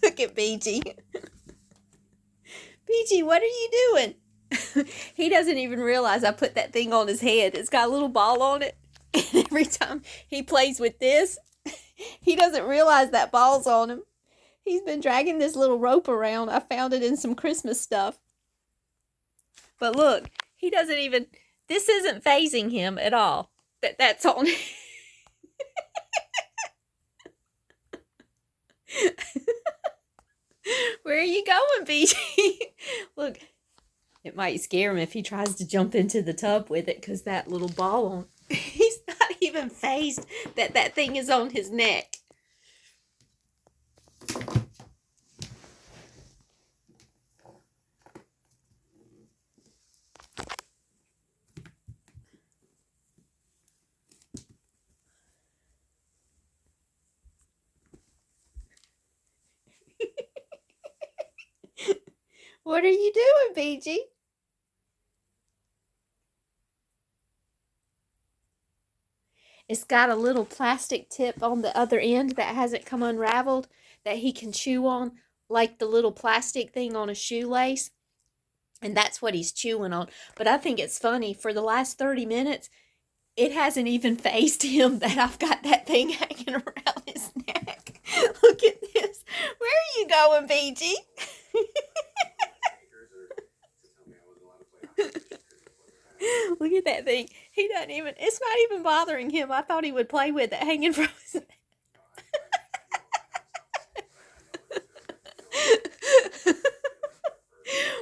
Look at BG. BG, what are you doing? He doesn't even realize I put that thing on his head. It's got a little ball on it. And every time he plays with this, he doesn't realize that ball's on him. He's been dragging this little rope around. I found it in some Christmas stuff. But look, he doesn't even, this isn't phasing him at all. That's on. Where are you going, BG? Look, it might scare him if he tries to jump into the tub with it because that little ball on. He's not even phased that thing is on his neck. What are you doing, BG? It's got a little plastic tip on the other end that hasn't come unraveled that he can chew on, like the little plastic thing on a shoelace. And that's what he's chewing on. But I think it's funny, for the last 30 minutes, it hasn't even fazed him that I've got that thing hanging around his neck. Look at this. Where are you going, BG? Look at that thing. He doesn't even, it's not even bothering him. I thought he would play with it hanging from his neck.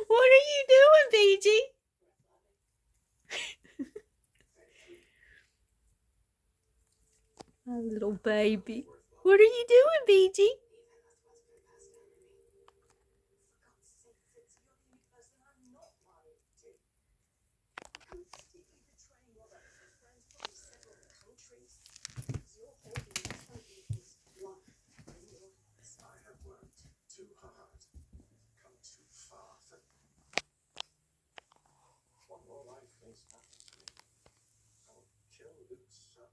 What are you doing, BG? My little baby. What are you doing, BG?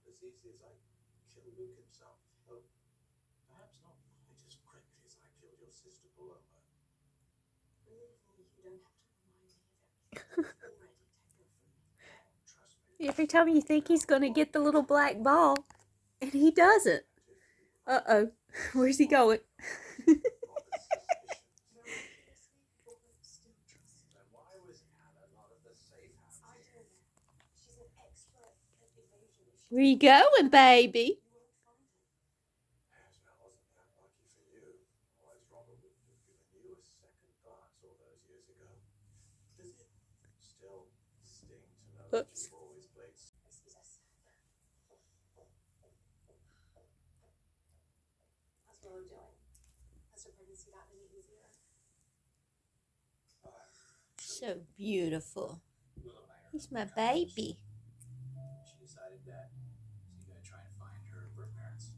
As easy as I kill Luke himself. Oh, perhaps not quite as quickly as I killed your sister Paloma. Believe me, you don't have to remind me of everything already taken from me. Trust me. Every time you think he's going to get the little black ball, and he doesn't. Uh-oh. Where's he going? Where you going, baby? Oops. So beautiful. He's my baby. She decided that she's going to try and find her birth parents.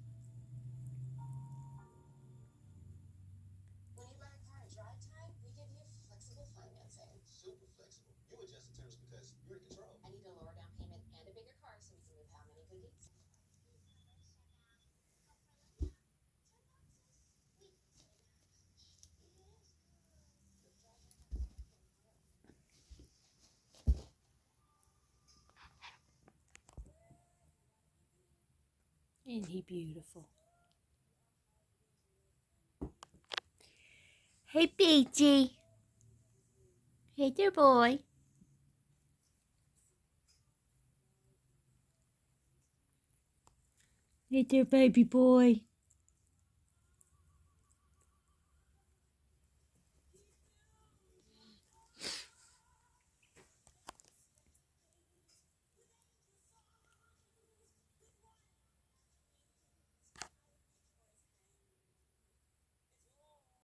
When you buy a car at Drive Time, we give you flexible financing. Super flexible. You adjust the terms because you're in control. I need a lower down payment and a bigger car so we can move how many cookies? Isn't he beautiful? Hey, BG. Hey there, boy. Hey there, baby boy.